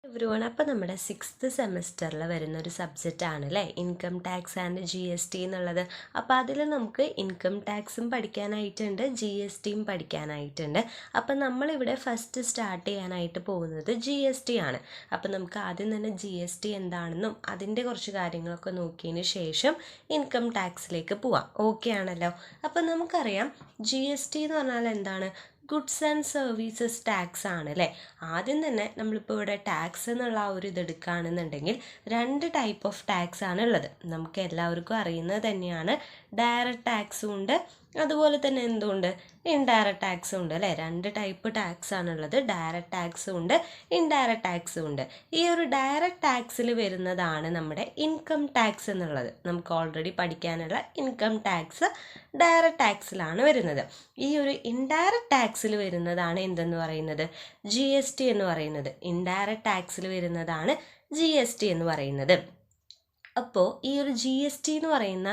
Everyone, അപ്പോൾ നമ്മുടെ 6th സെമസ്റ്ററിൽ വരുന്ന ഒരു സബ്ജക്റ്റാണ് അല്ലേ ഇൻകം ടാക്സ് ആൻഡ് GST എന്നുള്ളത്. അപ്പോൾ അതിൽ നമുക്ക് ഇൻകം ടാക്സും പഠിക്കാനായിട്ടുണ്ട്, GSTയും പഠിക്കാനായിട്ടുണ്ട്. അപ്പം നമ്മളിവിടെ ഫസ്റ്റ് സ്റ്റാർട്ട് ചെയ്യാനായിട്ട് പോകുന്നത് GST ആണ്. അപ്പം നമുക്ക് ആദ്യം തന്നെ GST എന്താണെന്നും അതിൻ്റെ കുറച്ച് കാര്യങ്ങളൊക്കെ നോക്കിയതിന് ശേഷം ഇൻകം ടാക്സിലേക്ക് പോവാം. ഓക്കെ ആണല്ലോ? അപ്പം നമുക്കറിയാം GST എന്ന് പറഞ്ഞാൽ എന്താണ്? ഗുഡ്സ് ആൻഡ് സർവീസസ് ടാക്സ് ആണ് അല്ലേ. ആദ്യം തന്നെ നമ്മളിപ്പോൾ ഇവിടെ ടാക്സ് എന്നുള്ള ആ ഒരു ഇതെടുക്കുകയാണെന്നുണ്ടെങ്കിൽ 2 ടൈപ്പ് ഓഫ് ടാക്സ് ആണ് ഉള്ളത്. നമുക്ക് എല്ലാവർക്കും അറിയുന്നത് തന്നെയാണ്. ഡയറക്റ്റ് ടാക്സും ഉണ്ട്, അതുപോലെ തന്നെ എന്തുണ്ട്, ഇൻഡയറക്റ്റ് ടാക്സും ഉണ്ട് അല്ലേ. 2 ടൈപ്പ് ടാക്സ് ആണുള്ളത്. ഡയറക്റ്റ് ടാക്സും ഉണ്ട്, ഇൻഡയറക്റ്റ് ടാക്സും ഉണ്ട്. ഈ ഒരു ഡയറക്റ്റ് ടാക്സിൽ വരുന്നതാണ് നമ്മുടെ ഇൻകം ടാക്സ് എന്നുള്ളത്. നമുക്ക് ഓൾറെഡി പഠിക്കാനുള്ള ഇൻകം ടാക്സ് ഡയറക്റ്റ് ടാക്സിലാണ് വരുന്നത്. ഈ ഒരു ഇൻഡയറക്റ്റ് ടാക്സിൽ വരുന്നതാണ് എന്തെന്ന് പറയുന്നത്? GST എന്ന് പറയുന്നത്. ഇൻഡയറക്റ്റ് ടാക്സിൽ വരുന്നതാണ് GST എന്ന് പറയുന്നത്. അപ്പോൾ ഈ ഒരു GST എന്ന് പറയുന്ന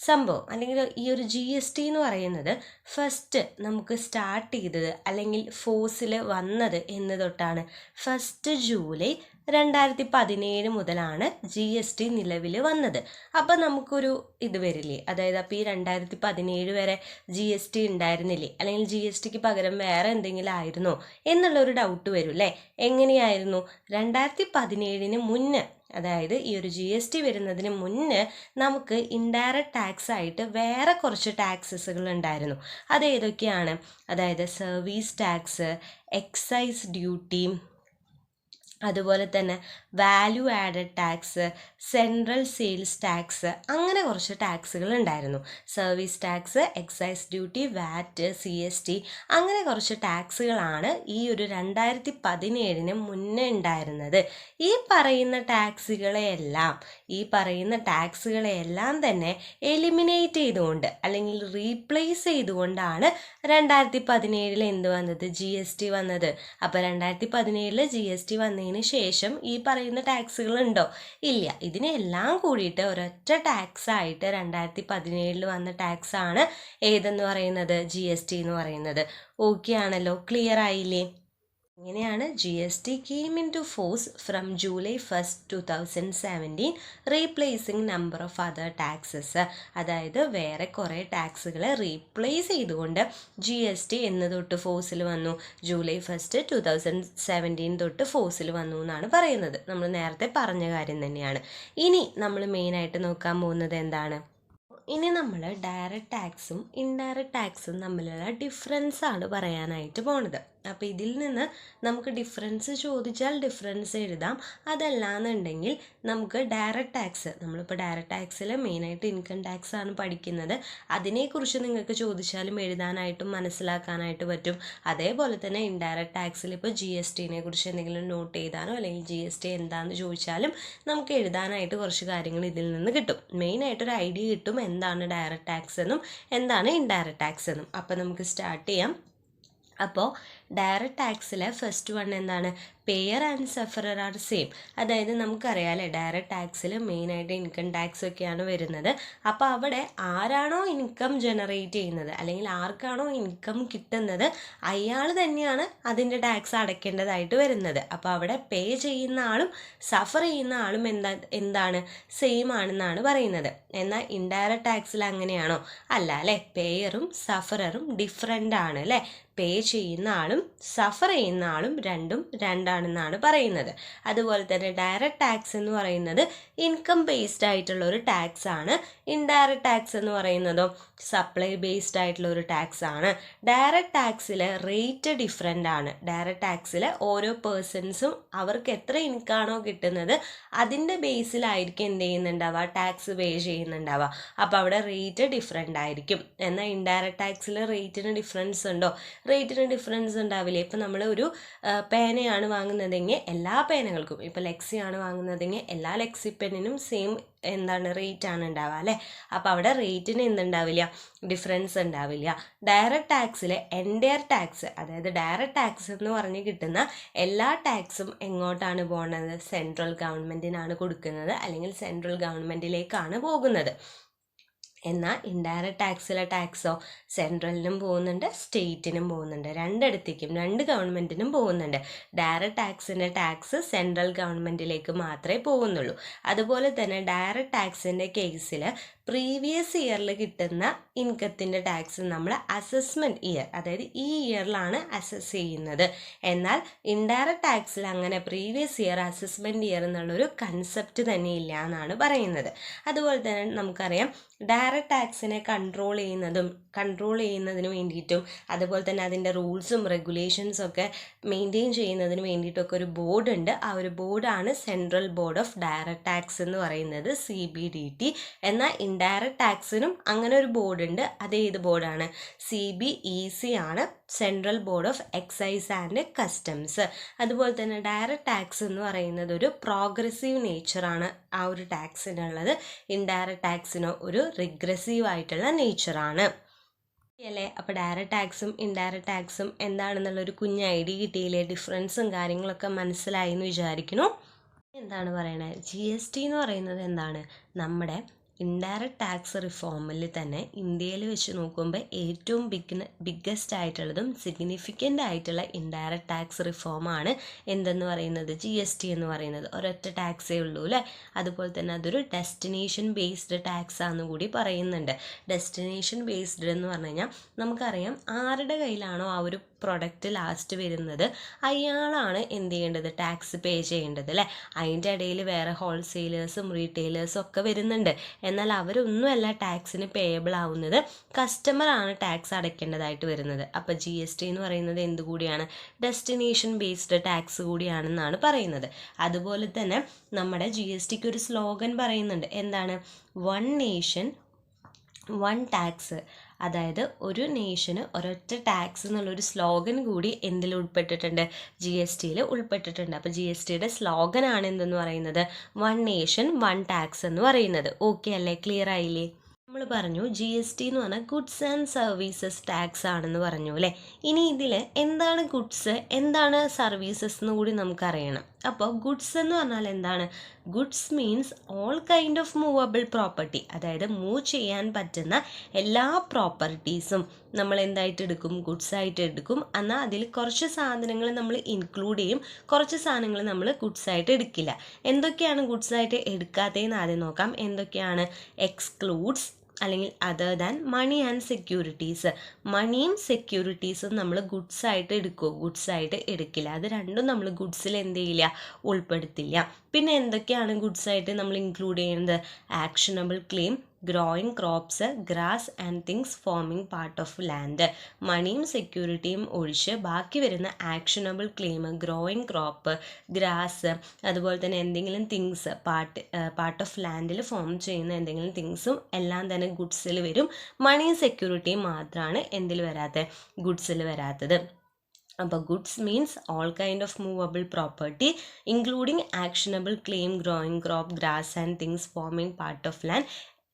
സംഭവം, അല്ലെങ്കിൽ ഈ ഒരു GST എന്ന് പറയുന്നത് ഫസ്റ്റ് നമുക്ക് സ്റ്റാർട്ട് ചെയ്തത് അല്ലെങ്കിൽ ഫോഴ്സിൽ വന്നത് എന്ന് തൊട്ടാണ്? 1 ജൂലൈ 2017 മുതലാണ് GST നിലവിൽ വന്നത്. അപ്പം നമുക്കൊരു ഇത് വരില്ലേ, അതായത് അപ്പോൾ ഈ 2017 വരെ GST ഉണ്ടായിരുന്നില്ലേ, അല്ലെങ്കിൽ GSTക്ക് പകരം വേറെ എന്തെങ്കിലും ആയിരുന്നോ എന്നുള്ളൊരു ഡൗട്ട് വരും അല്ലേ. എങ്ങനെയായിരുന്നു? 2017 മുന്നേ, അതായത് ഈ ഒരു GST വരുന്നതിന് മുന്നേ നമുക്ക് ഇൻഡയറക്റ്റ് ടാക്സ് ആയിട്ട് വേറെ കുറച്ച് ടാക്സസുകൾ ഉണ്ടായിരുന്നു. അതേതൊക്കെയാണ്? അതായത് സർവീസ് ടാക്സ്, എക്സൈസ് ഡ്യൂട്ടി, അതുപോലെ തന്നെ value added tax, central sales tax, അങ്ങനെ കുറച്ച് ടാക്സുകൾ ഉണ്ടായിരുന്നു. സർവീസ് ടാക്സ്, എക്സൈസ് ഡ്യൂട്ടി, വാറ്റ്, CST, അങ്ങനെ കുറച്ച് ടാക്സുകളാണ് ഈ ഒരു 2017 മുന്നേ ഉണ്ടായിരുന്നത്. ഈ പറയുന്ന ടാക്സുകളെയെല്ലാം തന്നെ എലിമിനേറ്റ് ചെയ്തുകൊണ്ട് അല്ലെങ്കിൽ റീപ്ലേസ് ചെയ്തുകൊണ്ടാണ് 2017 എന്ത് വന്നത്? GST വന്നത്. അപ്പോൾ 2017 GST വന്നതിന് ശേഷം ഈ പറയുന്ന ടാക്സുകൾ ഉണ്ടോ? ഇല്ല. ഇതിനെല്ലാം കൂടിയിട്ട് ഒരൊറ്റ ടാക്സ് ആയിട്ട് 2017 വന്ന ടാക്സ് ആണ് ഏതെന്ന് പറയുന്നത്? GST എന്ന് പറയുന്നത്. ഓക്കെ ആണല്ലോ? ക്ലിയർ ആയില്ലേ? ഇങ്ങനെയാണ് GST came into force from July 1st, 2017, replacing number of other taxes. അതായത് വേറെ കുറേ ടാക്സുകളെ റീപ്ലേസ് ചെയ്തുകൊണ്ട് GST എന്ന് തൊട്ട് ഫോഴ്സിൽ വന്നു? July 1st, 2017 തൊട്ട് ഫോഴ്സിൽ വന്നു എന്നാണ് പറയുന്നത്. നമ്മൾ നേരത്തെ പറഞ്ഞ കാര്യം തന്നെയാണ്. ഇനി നമ്മൾ മെയിനായിട്ട് നോക്കാൻ പോകുന്നത് എന്താണ്? ഇനി നമ്മൾ ഡയറക്റ്റ് ടാക്സും ഇൻഡയറക്റ്റ് ടാക്സും തമ്മിലുള്ള ഡിഫറൻസ് ആണ് പറയാനായിട്ട് പോണത്. അപ്പോൾ ഇതിൽ നിന്ന് നമുക്ക് ഡിഫറൻസ് ചോദിച്ചാൽ ഡിഫറൻസ് എഴുതാം. അതല്ലാന്നുണ്ടെങ്കിൽ നമുക്ക് ഡയറക്റ്റ് ടാക്സ്, നമ്മളിപ്പോൾ ഡയറക്റ്റ് ടാക്സിൽ മെയിനായിട്ട് ഇൻകം ടാക്സ് ആണ് പഠിക്കുന്നത്. അതിനെക്കുറിച്ച് നിങ്ങൾക്ക് ചോദിച്ചാലും എഴുതാനായിട്ടും മനസ്സിലാക്കാനായിട്ട് പറ്റും. അതേപോലെ തന്നെ ഇൻഡയറക്റ്റ് ടാക്സിൽ ഇപ്പോൾ GSTനെ കുറിച്ച് എന്തെങ്കിലും നോട്ട് ചെയ്താനോ അല്ലെങ്കിൽ GST എന്താണെന്ന് ചോദിച്ചാലും നമുക്ക് എഴുതാനായിട്ട് കുറച്ച് കാര്യങ്ങൾ ഇതിൽ നിന്ന് കിട്ടും. മെയിനായിട്ടൊരു ഐഡിയ കിട്ടും എന്താണ് ഡയറക്റ്റ് ടാക്സ് എന്നും എന്താണ് ഇൻഡയറക്റ്റ് ടാക്സ് എന്നും. അപ്പോൾ നമുക്ക് സ്റ്റാർട്ട് ചെയ്യാം. അപ്പോൾ ഡയറക്റ്റ് ടാക്സിലെ ഫസ്റ്റ് വൺ എന്താണ്? Pair and sufferer are same. അതായത് നമുക്കറിയാം അല്ലേ, ഡയറക്റ്റ് ടാക്സിൽ മെയിനായിട്ട് ഇൻകം ടാക്സ് ഒക്കെയാണ് വരുന്നത്. അപ്പോൾ അവിടെ ആരാണോ ഇൻകം ജനറേറ്റ് ചെയ്യുന്നത് അല്ലെങ്കിൽ ആർക്കാണോ ഇൻകം കിട്ടുന്നത് അയാൾ തന്നെയാണ് അതിൻ്റെ ടാക്സ് അടയ്ക്കേണ്ടതായിട്ട് വരുന്നത്. അപ്പോൾ അവിടെ പേ ചെയ്യുന്ന ആളും സഫർ ചെയ്യുന്ന ആളും എന്താണ്? സെയിം ആണെന്നാണ് പറയുന്നത്. എന്നാൽ ഇൻഡയറക്റ്റ് ടാക്സിൽ അങ്ങനെയാണോ? അല്ല അല്ലേ. പേയറും സഫററും ഡിഫറെൻ്റ് ആണ് അല്ലേ. പേ ചെയ്യുന്ന ആളും സഫർ ചെയ്യുന്ന ആളും രണ്ടാണെന്നാണ് പറയുന്നത്. അതുപോലെ തന്നെ ഡയറക്റ്റ് ടാക്സ് എന്ന് പറയുന്നത് ഇൻകം ബേസ്ഡ് ആയിട്ടുള്ള ഒരു ടാക്സ് ആണ്. ഇൻഡയറക്റ്റ് ടാക്സ് എന്ന് പറയുന്നതോ സപ്ലൈ ബേസ്ഡ് ആയിട്ടുള്ള ഒരു ടാക്സ് ആണ്. ഡയറക്റ്റ് ടാക്സിൽ റേറ്റ് ഡിഫറെൻ്റ് ആണ്. ഡയറക്റ്റ് ടാക്സിൽ ഓരോ പേഴ്സൺസും അവർക്ക് എത്ര ഇൻകാണോ കിട്ടുന്നത് അതിൻ്റെ ബേസിലായിരിക്കും എന്ത് ചെയ്യുന്നുണ്ടാവുക? ടാക്സ് പേ ചെയ്യുന്നുണ്ടാവുക. അപ്പോൾ അവിടെ റേറ്റ് ഡിഫറെൻ്റ് ആയിരിക്കും. എന്നാൽ ഇൻഡയറക്റ്റ് ടാക്സിൽ റേറ്റിന് ഡിഫറൻസ് ഉണ്ടോ? റേറ്റിന് ഡിഫറൻസ് ഉണ്ടാവില്ലേ. ഇപ്പോൾ നമ്മൾ ഒരു പേനയാണ് വാങ്ങുന്നതെങ്കിൽ എല്ലാ പേനകൾക്കും, ഇപ്പോൾ ലെക്സിയാണ് വാങ്ങുന്നതെങ്കിൽ എല്ലാ ലെക്സി പെന്നിനും സെയിം റേറ്റ് ആണ് ഉണ്ടാവുക അല്ലേ. അപ്പോൾ അവിടെ റേറ്റിന് എന്തുണ്ടാവില്ല? ഡിഫറൻസ് ഉണ്ടാവില്ല. ഡയറക്റ്റ് ടാക്സിലെ എൻറ്റയർ ടാക്സ്, അതായത് ഡയറക്റ്റ് ടാക്സ് എന്ന് പറഞ്ഞ് കിട്ടുന്ന എല്ലാ ടാക്സും എങ്ങോട്ടാണ് പോകുന്നത്? സെൻട്രൽ ഗവൺമെൻറ്റിനാണ് കൊടുക്കുന്നത് അല്ലെങ്കിൽ സെൻട്രൽ ഗവൺമെൻറ്റിലേക്കാണ് പോകുന്നത്. എന്നാൽ ഇൻഡയറക്റ്റ് ടാക്സിലെ ടാക്സോ സെൻട്രലിനും പോകുന്നുണ്ട്, സ്റ്റേറ്റിനും പോകുന്നുണ്ട്, രണ്ടിടത്തേക്കും 2 ഗവൺമെൻറ്റിനും പോകുന്നുണ്ട്. ഡയറക്റ്റ് ടാക്സിൻ്റെ ടാക്സ് സെൻട്രൽ ഗവൺമെൻറ്റിലേക്ക് മാത്രമേ പോകുന്നുള്ളൂ. അതുപോലെ തന്നെ ഡയറക്റ്റ് ടാക്സിൻ്റെ കേസിൽ പ്രീവിയസ് ഇയറിൽ കിട്ടുന്ന ഇൻകത്തിൻ്റെ ടാക്സ് നമ്മൾ അസസ്മെൻറ്റ് ഇയർ, അതായത് ഈ ഇയറിലാണ് അസസ് ചെയ്യുന്നത്. എന്നാൽ ഇൻഡയറക്റ്റ് ടാക്സിൽ അങ്ങനെ പ്രീവിയസ് ഇയർ അസസ്മെൻറ്റ് ഇയർ എന്നുള്ളൊരു കൺസെപ്റ്റ് തന്നെ ഇല്ല എന്നാണ് പറയുന്നത്. അതുപോലെ തന്നെ നമുക്കറിയാം ഡയറക്റ്റ് ടാക്സിനെ കൺട്രോൾ ചെയ്യുന്നതിന് വേണ്ടിയിട്ടും അതുപോലെ തന്നെ അതിൻ്റെ റൂൾസും റെഗുലേഷൻസും ഒക്കെ മെയിൻറ്റെയിൻ ചെയ്യുന്നതിന് വേണ്ടിയിട്ടൊക്കെ ഒരു ബോർഡ് ഉണ്ട്. ആ ഒരു ബോർഡാണ് central board of direct tax എന്ന് പറയുന്നത്, CBDT. എന്നാൽ ഇൻഡയറക്റ്റ് ടാക്സിനും അങ്ങനെ ഒരു ബോർഡ് ഉണ്ട്. അത് ഏത് ബോർഡാണ്? CBEC ആണ്, central board of excise and customs. അതുപോലെ തന്നെ ഡയറക്റ്റ് ടാക്സ് എന്ന് പറയുന്നത് ഒരു പ്രോഗ്രസീവ് നേച്ചറാണ് ആ ഒരു ടാക്സിനുള്ളത്. ഇൻഡയറക്റ്റ് ടാക്സിനോ ഒരു റിഗ്രസീവ് ആയിട്ടുള്ള നേച്ചറാണ് അല്ലേ. അപ്പോൾ ഡയറക്റ്റ് ടാക്സും ഇൻഡയറക്റ്റ് ടാക്സും എന്താണെന്നുള്ളൊരു കുഞ്ഞ് ഐഡിയ കിട്ടിയില്ലേ? ഡിഫറൻസും കാര്യങ്ങളൊക്കെ മനസ്സിലായി എന്ന് വിചാരിക്കുന്നു. എന്താണ് പറയണത്? GST എന്ന് പറയുന്നത് എന്താണ്? നമ്മുടെ ഇൻഡയറക്റ്റ് ടാക്സ് റിഫോമിൽ തന്നെ ഇന്ത്യയിൽ വെച്ച് നോക്കുമ്പോൾ ഏറ്റവും ബിഗ്ഗസ്റ്റ് ആയിട്ടുള്ളതും സിഗ്നിഫിക്കൻ്റ് ആയിട്ടുള്ള ഇൻഡയറക്റ്റ് ടാക്സ് റിഫോമാണ് എന്തെന്ന് പറയുന്നത്? GST എന്ന് പറയുന്നത്. ഒരൊറ്റ ടാക്സേ ഉള്ളൂ അല്ലേ. അതുപോലെ തന്നെ അതൊരു ഡെസ്റ്റിനേഷൻ ബേസ്ഡ് ടാക്സ് ആണെന്ന് കൂടി പറയുന്നുണ്ട്. ഡെസ്റ്റിനേഷൻ ബേസ്ഡ് എന്ന് പറഞ്ഞു കഴിഞ്ഞാൽ നമുക്കറിയാം ആരുടെ കയ്യിലാണോ ആ ഒരു പ്രൊഡക്റ്റ് ലാസ്റ്റ് വരുന്നത് അയാളാണ് എന്ത് ചെയ്യേണ്ടത്? ടാക്സ് പേ ചെയ്യേണ്ടത് അല്ലേ. അതിൻ്റെ ഇടയിൽ വേറെ ഹോൾസെയിലേഴ്സും റീറ്റെയിലേഴ്സും ഒക്കെ വരുന്നുണ്ട്. എന്നാൽ അവരൊന്നുമല്ല ടാക്സിന് പേയബിൾ ആവുന്നത്, കസ്റ്റമറാണ് ടാക്സ് അടയ്ക്കേണ്ടതായിട്ട് വരുന്നത്. അപ്പോൾ GST എന്ന് പറയുന്നത് എന്തുകൂടിയാണ്? ഡെസ്റ്റിനേഷൻ ബേസ്ഡ് ടാക്സ് കൂടിയാണെന്നാണ് പറയുന്നത്. അതുപോലെ തന്നെ നമ്മുടെ GSTക്ക് ഒരു സ്ലോഗൻ പറയുന്നുണ്ട്. എന്താണ്? 1 നേഷൻ 1 ടാക്സ്. അതായത് ഒരു നേഷന് ഒരൊറ്റ ടാക്സ് എന്നുള്ളൊരു സ്ലോഗൻ കൂടി എന്തിൽ ഉൾപ്പെട്ടിട്ടുണ്ട്? GSTയിൽ ഉൾപ്പെട്ടിട്ടുണ്ട്. അപ്പോൾ GSTയുടെ സ്ലോഗനാണ് എന്തെന്ന് പറയുന്നത്? 1 നേഷൻ 1 ടാക്സ് എന്ന് പറയുന്നത്. ഓക്കെ അല്ലേ? ക്ലിയർ ആയില്ലേ? നമ്മൾ പറഞ്ഞു GST എന്ന് പറഞ്ഞാൽ ഗുഡ്സ് ആൻഡ് സർവീസസ് ടാക്സ് ആണെന്ന് പറഞ്ഞു അല്ലേ. ഇനി ഇതിൽ എന്താണ് ഗുഡ്സ്, എന്താണ് സർവീസസ് എന്ന് കൂടി നമുക്കറിയണം. അപ്പോൾ ഗുഡ്സ് എന്ന് പറഞ്ഞാൽ എന്താണ്? Goods means all kind of movable property. അതായത് മൂവ് ചെയ്യാൻ പറ്റുന്ന എല്ലാ പ്രോപ്പർട്ടീസും നമ്മൾ എന്തായിട്ട് എടുക്കും? ഗുഡ്സ് ആയിട്ട് എടുക്കും. എന്നാൽ അതിൽ കുറച്ച് സാധനങ്ങൾ നമ്മൾ ഇൻക്ലൂഡ് ചെയ്യും, കുറച്ച് സാധനങ്ങൾ നമ്മൾ ഗുഡ്സ് ആയിട്ട് എടുക്കില്ല. എന്തൊക്കെയാണ് ഗുഡ്സ് ആയിട്ട് എടുക്കാത്തതെന്ന് ആദ്യം നോക്കാം. എന്തൊക്കെയാണ്? എക്സ്ക്ലൂഡ്സ് അല്ലെങ്കിൽ other than money and securities. മണിയും സെക്യൂരിറ്റീസും നമ്മൾ ഗുഡ്സ് ആയിട്ട് എടുക്കുമോ? ഗുഡ്സ് ആയിട്ട് എടുക്കില്ല. അത് രണ്ടും നമ്മൾ ഗുഡ്സിൽ എന്ത് ചെയ്യില്ല? ഉൾപ്പെടുത്തില്ല. പിന്നെ എന്തൊക്കെയാണ് ഗുഡ്സ് ആയിട്ട് നമ്മൾ ഇൻക്ലൂഡ് ചെയ്യുന്നത്? Actionable claim, growing crops, grass and things forming part of land. മണിയും സെക്യൂരിറ്റിയും ഒഴിച്ച് ബാക്കി വരുന്ന actionable claim, growing crop, grass, അതുപോലെ തന്നെ എന്തെങ്കിലും തിങ്സ് പാർട്ട് ഓഫ് ലാൻഡിൽ ഫോം ചെയ്യുന്ന എന്തെങ്കിലും തിങ്സും എല്ലാം തന്നെ ഗുഡ്സിൽ വരും. മണിയും സെക്യൂരിറ്റിയും മാത്രമാണ് എന്തിൽ വരാത്തത്? ഗുഡ്സിൽ വരാത്തത്. അപ്പോൾ goods means all kind of movable property including actionable claim, growing crop, grass and things forming part of land,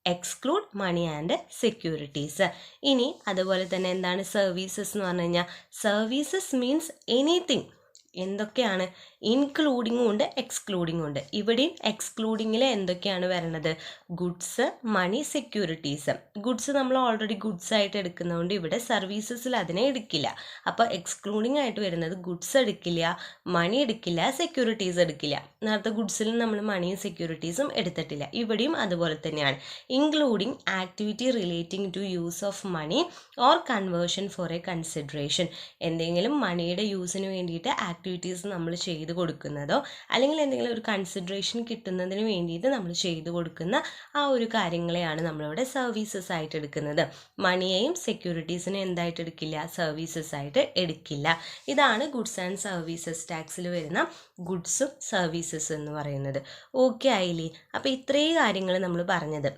exclude money and securities. ഇനി അതുപോലെ തന്നെ എന്താണ് സർവീസസ് എന്ന് പറഞ്ഞു കഴിഞ്ഞാൽ? Services means anything. എന്തൊക്കെയാണ്? ഇൻക്ലൂഡിങ്ങും ഉണ്ട് എക്സ്ക്ലൂഡിങ്ങും ഉണ്ട്. ഇവിടെയും എക്സ്ക്ലൂഡിങ്ങിൽ എന്തൊക്കെയാണ് വരണത്? Goods, money, securities. ഗുഡ്സ് നമ്മൾ ഓൾറെഡി ഗുഡ്സ് ആയിട്ട് എടുക്കുന്നതുകൊണ്ട് ഇവിടെ സർവീസസിൽ അതിനെ എടുക്കില്ല. അപ്പോൾ എക്സ്ക്ലൂഡിങ് ആയിട്ട് വരുന്നത് ഗുഡ്സ് എടുക്കില്ല, മണി എടുക്കില്ല, സെക്യൂരിറ്റീസ് എടുക്കില്ല. നേരത്തെ ഗുഡ്സിൽ നമ്മൾ മണിയും സെക്യൂരിറ്റീസും എടുത്തിട്ടില്ല. ഇവിടെയും അതുപോലെ തന്നെയാണ്. Including activity relating to use of money or conversion for a consideration. എന്തെങ്കിലും മണിയുടെ യൂസിന് വേണ്ടിയിട്ട് ആക്ടിവിറ്റീസ് നമ്മൾ ചെയ്തു കൊടുക്കുന്നതോ അല്ലെങ്കിൽ എന്തെങ്കിലും ഒരു കൺസിഡറേഷൻ കിട്ടുന്നതിന് വേണ്ടിയിട്ട് നമ്മൾ ചെയ്തു കൊടുക്കുന്ന ആ ഒരു കാര്യങ്ങളെയാണ് നമ്മളിവിടെ സർവീസസ് ആയിട്ട് എടുക്കുന്നത്. മണിയെയും സെക്യൂരിറ്റീസിനെ എന്തായിട്ട് എടുക്കില്ല? സർവീസസ് ആയിട്ട് എടുക്കില്ല. ഇതാണ് ഗുഡ്സ് ആൻഡ് സർവീസസ് ടാക്സിൽ വരുന്ന ഗുഡ്സും സർവീസസ് എന്ന് പറയുന്നത്. ഓക്കെ ആയില്ലേ? അപ്പോൾ ഇത്രയും കാര്യങ്ങൾ നമ്മൾ പറഞ്ഞത്.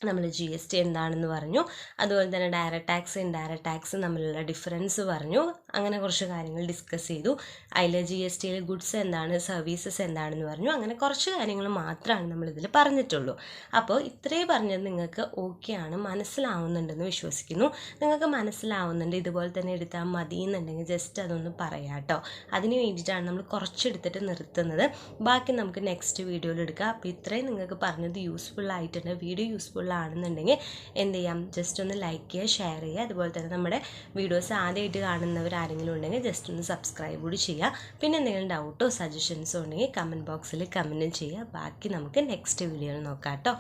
നമ്മൾ GST എന്താണെന്ന് പറഞ്ഞു, അതുപോലെ തന്നെ ഡയറക്റ്റ് ടാക്സ് ഇൻഡയറക്റ്റ് ടാക്സ് തമ്മിലുള്ള ഡിഫറൻസ് പറഞ്ഞു, അങ്ങനെ കുറച്ച് കാര്യങ്ങൾ ഡിസ്കസ് ചെയ്തു. അതിൽ GSTയിൽ ഗുഡ്സ് എന്താണ്, സർവീസസ് എന്താണെന്ന് പറഞ്ഞു. അങ്ങനെ കുറച്ച് കാര്യങ്ങൾ മാത്രമാണ് നമ്മളിതിൽ പറഞ്ഞിട്ടുള്ളൂ. അപ്പോൾ ഇത്രയും പറഞ്ഞത് നിങ്ങൾക്ക് ഓക്കെയാണ്, മനസ്സിലാവുന്നുണ്ടെന്ന് വിശ്വസിക്കുന്നു. നിങ്ങൾക്ക് മനസ്സിലാവുന്നുണ്ട്, ഇതുപോലെ തന്നെ എടുത്താൽ മതി എന്നുണ്ടെങ്കിൽ ജസ്റ്റ് അതൊന്ന് പറയാം കേട്ടോ. അതിന് വേണ്ടിയിട്ടാണ് നമ്മൾ കുറച്ചെടുത്തിട്ട് നിർത്തുന്നത്. ബാക്കി നമുക്ക് നെക്സ്റ്റ് വീഡിയോയിൽ എടുക്കാം. അപ്പോൾ ഇത്രയും നിങ്ങൾക്ക് പറഞ്ഞത് യൂസ്ഫുൾ ആയിട്ടുണ്ട്. വീഡിയോ യൂസ്ഫുൾ ആണെന്നുണ്ടെങ്കിൽ എന്ത് ചെയ്യാം, ജസ്റ്റ് ഒന്ന് ലൈക്ക് ചെയ്യുക, ഷെയർ ചെയ്യുക. അതുപോലെ തന്നെ നമ്മുടെ വീഡിയോസ് ആദ്യമായിട്ട് കാണുന്നവർ ആരെങ്കിലും ഉണ്ടെങ്കിൽ ജസ്റ്റ് ഒന്ന് സബ്സ്ക്രൈബ് കൂടി ചെയ്യുക. പിന്നെ എന്തെങ്കിലും ഡൗട്ടോ സജഷൻസോ ഉണ്ടെങ്കിൽ കമൻറ്റ് ബോക്സിൽ കമൻറ്റും ചെയ്യുക. ബാക്കി നമുക്ക് നെക്സ്റ്റ് വീഡിയോയിൽ നോക്കാം കേട്ടോ.